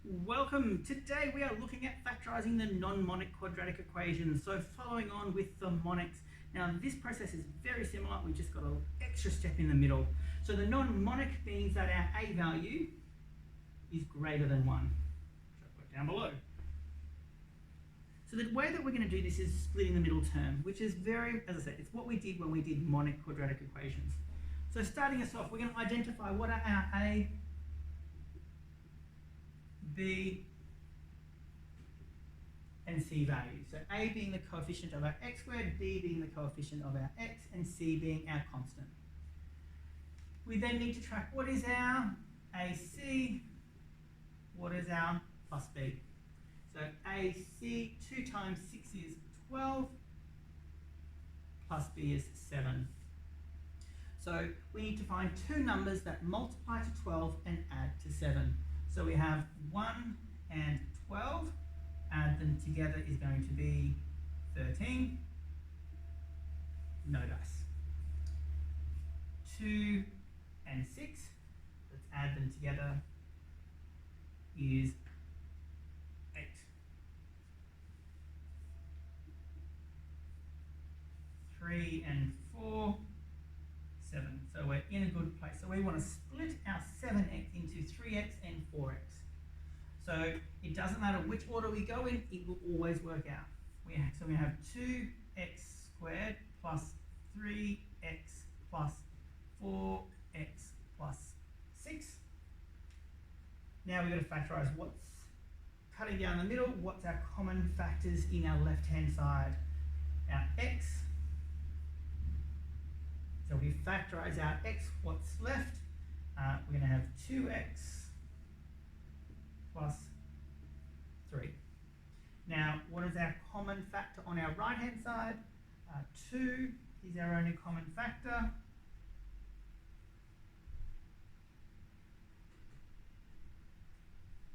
Welcome. Today we are looking at factorising the non-monic quadratic equations. So following on with the monics. Now this process is very similar. We've just got an extra step in the middle. So the non-monic means that our a value is greater than 1. Which I'll put down below. So the way that we're going to do this is splitting the middle term, which is very, as I said, it's what we did when we did monic quadratic equations. So starting us off, we're going to identify what are our a, b, and c values. So a being the coefficient of our x squared, b being the coefficient of our x, and c being our constant. We then need to track what is our AC, what is our plus b. So AC 2 times 6 is 12, plus b is 7. So we need to find two numbers that multiply to 12 and add to 7. So we have 1 and 12, add them together is going to be 13. No dice. 2 and 6, let's add them together, is 8. 3 and 4, 7. So we're in a good place. So we want to split our 7x into 3x and 4x. So it doesn't matter which order we go in, it will always work out. So we have 2x squared plus 3x plus 4x plus 6. Now we've got to factorise what's cutting down the middle, what's our common factors in our left-hand side. Our x. So we factorise our x, what's left? We're going to have 2x plus 3. Now, what is our common factor on our right-hand side? 2 is our only common factor.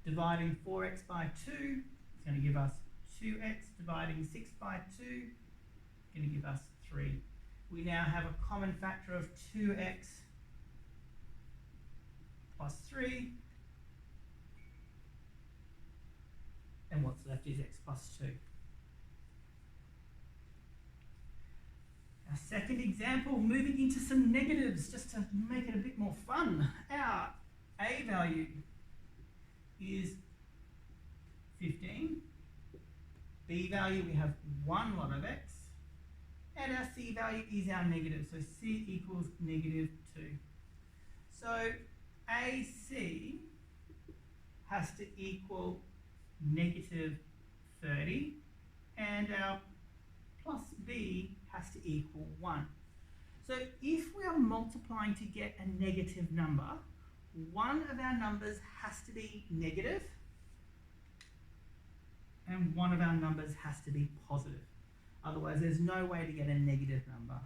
Dividing 4x by 2 is going to give us 2x. Dividing 6 by 2 is going to give us 3. We now have a common factor of 2x plus 3. And what's left is x plus 2. Our second example, moving into some negatives, just to make it a bit more fun. Our a value is 15. B value, we have one lot of x. And our c value is our negative, so c equals negative 2. So AC has to equal negative 30, and our plus b has to equal 1. So if we are multiplying to get a negative number, one of our numbers has to be negative, and one of our numbers has to be positive. Otherwise, there's no way to get a negative number.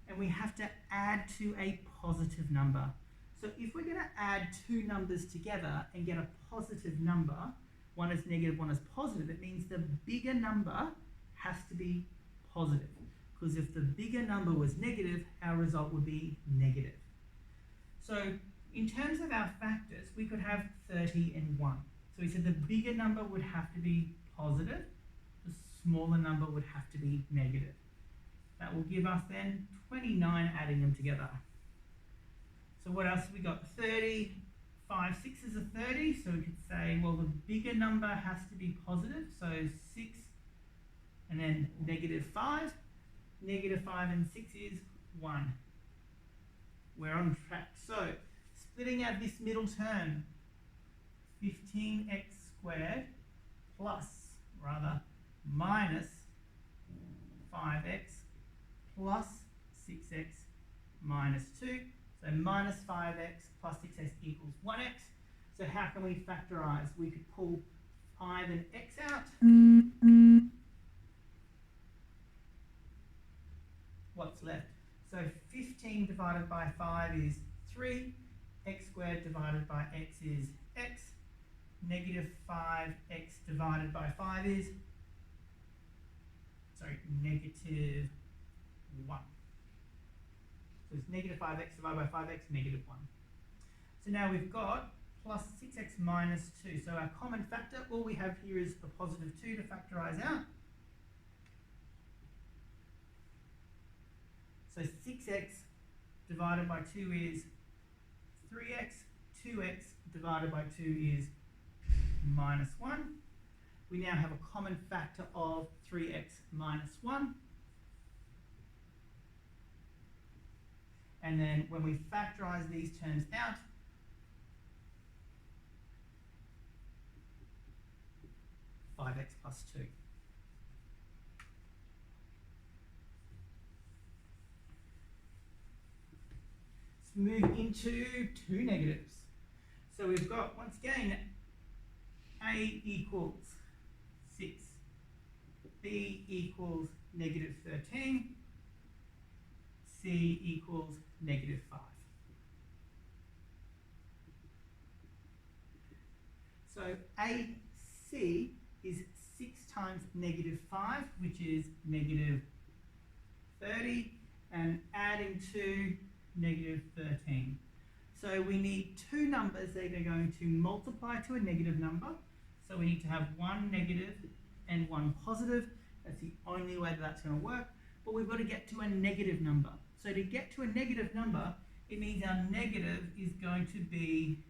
And we have to add to a positive number. So if we're going to add two numbers together and get a positive number, one is negative, one is positive, it means the bigger number has to be positive. Because if the bigger number was negative, our result would be negative. So in terms of our factors, we could have 30 and 1. So we said the bigger number would have to be positive, the smaller number would have to be negative. That will give us then 29 adding them together. So what else have we got? 30, 5, 6 is a 30, so we could say, well, the bigger number has to be positive, so 6 and then negative 5. Negative 5 and 6 is 1. We're on track. So splitting out this middle term, 15x squared minus 5x plus 6x minus 2. So minus 5x plus 6x equals 1x. So how can we factorise? We could pull 5 and x out. What's left? So 15 divided by 5 is 3. X squared divided by x is x. Negative 5x divided by 5 is, negative 1. So it's negative 5x divided by 5x, negative 1. So now we've got plus 6x minus 2. So our common factor, all we have here is a positive 2 to factorise out. So 6x divided by 2 is 3x, 2x divided by 2 is minus 1. We now have a common factor of 3x minus 1. And then when we factorise these terms out, (5x plus 2). Let's move into two negatives. So we've got, once again, a equals 6, b equals negative 13, c equals negative 5. So AC is 6 times negative 5, which is negative 30, and adding to negative 13. So we need two numbers that are going to multiply to a negative number. So we need to have one negative and one positive. That's the only way that that's going to work. But we've got to get to a negative number. So to get to a negative number, it means our negative is going to be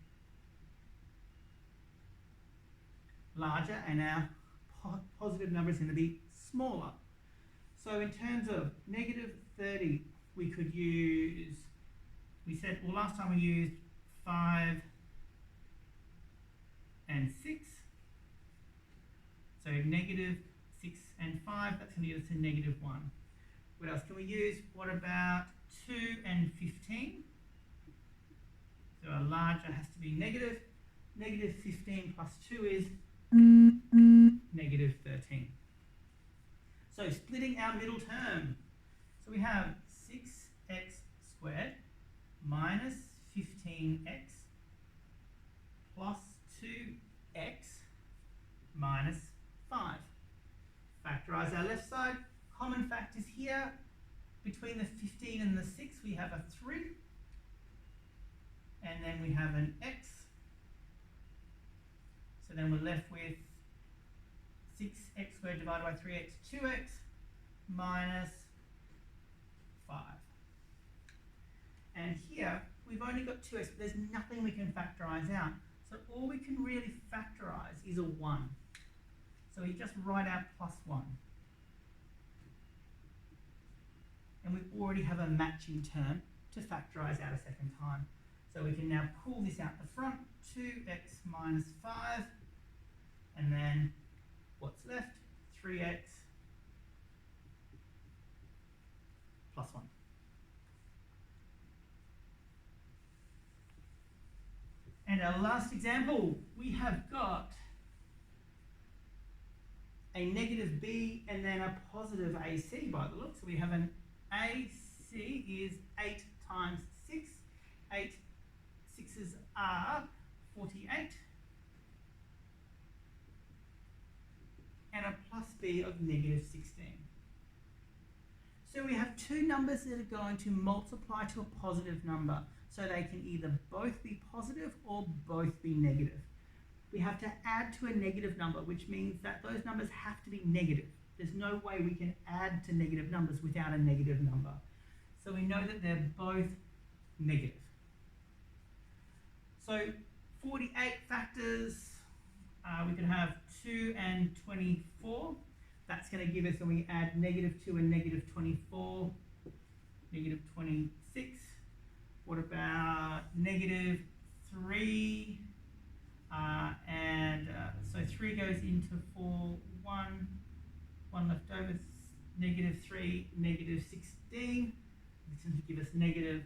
larger and our positive number is going to be smaller. So in terms of negative 30, we could use, we said, well, last time we used 5 and 6. So negative 6 and 5, that's going to give us a negative 1. What else can we use? What about 2 and 15? So our larger has to be negative. Negative 15 plus 2 is negative 13. So splitting our middle term. So we have 6x squared minus 15x plus 2x minus 5. Factorise our left side. Common factors here. Between the 15 and the 6 we have a 3. And then we have an x. So then we're left with 6x squared divided by 3x, 2x minus 5. And here we've only got 2x, but there's nothing we can factorise out. So all we can really factorise is a 1. So we just write out plus 1. And we already have a matching term to factorise out a second time. So we can now pull this out the front, 2x minus 5, and then what's left? 3x plus 1. And our last example, we have got a negative b and then a positive ac by the look. So we have an AC is 8 times 6. 8 6s are 48. And a plus b of negative 16. So we have two numbers that are going to multiply to a positive number. So they can either both be positive or both be negative. We have to add to a negative number, which means that those numbers have to be negative. There's no way we can add to negative numbers without a negative number. So we know that they're both negative. So 48 factors, we can have 2 and 24. That's going to give us, when we add negative 2 and negative 24, negative 26. What about negative 3? So 3 goes into 4, 1 left over, negative 3, negative 16. This is going to give us negative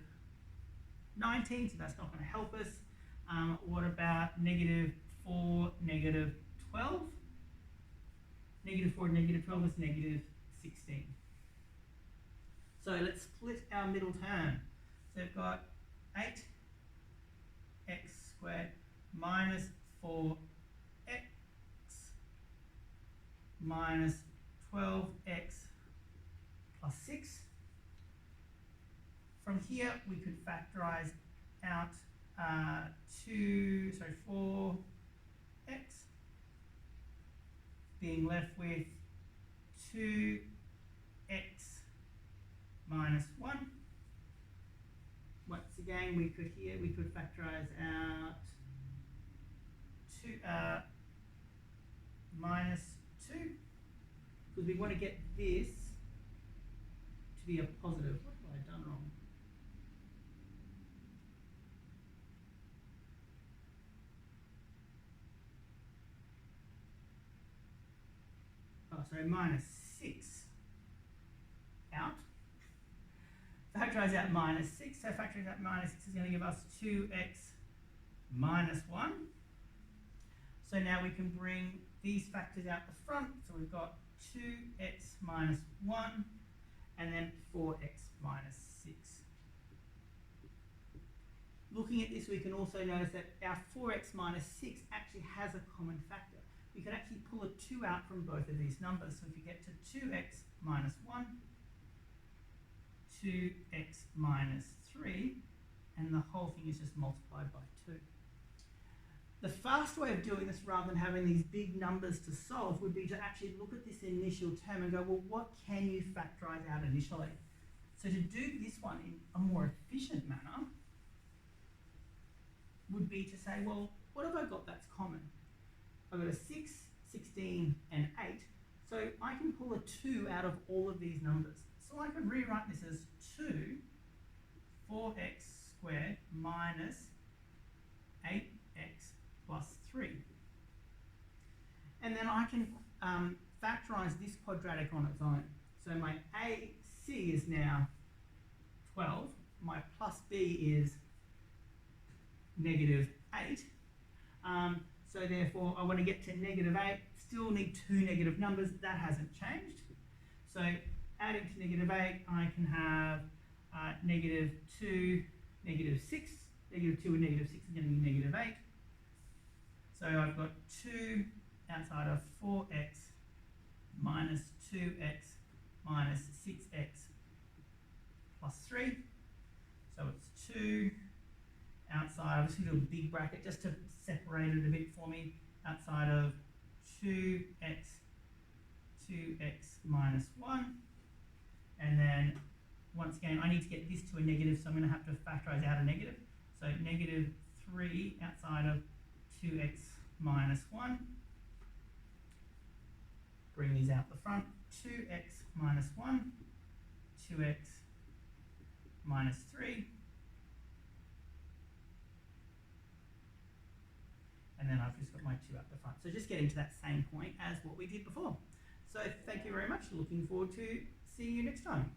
19, so that's not going to help us. What about negative 4, negative 12? Negative 4 and negative 12 is negative 16. So let's split our middle term. So we've got 8x squared minus 4x minus 12x plus 6. From here we could factorise out 4x being left with 2x minus 1. Once again, we could factorize out minus 2, because we want to get this to be a positive. What have I done wrong? Oh, sorry, minus 6 out. Factorize out minus 6, so factoring out minus 6 is going to give us 2x minus 1. So now we can bring these factors out the front, so we've got 2x minus 1 and then 4x minus 6. Looking at this, we can also notice that our 4x minus 6 actually has a common factor. We can actually pull a 2 out from both of these numbers. So if you get to 2x minus 1, 2x minus 3, and the whole thing is just multiplied by 2. The fast way of doing this, rather than having these big numbers to solve, would be to actually look at this initial term and go, well, what can you factorize out initially? So to do this one in a more efficient manner would be to say, well, what have I got that's common? I've got a 6, 16, and 8. So I can pull a 2 out of all of these numbers. So I could rewrite this as 2 4x squared minus 8x plus 3. And then I can factorize this quadratic on its own. So my AC is now 12. My plus B is negative 8. So therefore, I want to get to negative 8. Still need two negative numbers. That hasn't changed. So adding to negative 8, I can have negative 2, negative 6. Negative 2 and negative 6 is going to be negative 8. So I've got 2 outside of 4x minus 2x minus 6x plus 3. So it's 2 outside, I'm just going to do a big bracket just to separate it a bit for me, outside of 2x minus 1. And then once again, I need to get this to a negative, so I'm going to have to factorize out a negative. So negative 3 outside of 2x minus 1. Bring these out the front. 2x minus 1, 2x minus 3. And then I've just got my 2 out the front. So just getting to that same point as what we did before. So thank you very much. Looking forward to seeing you next time.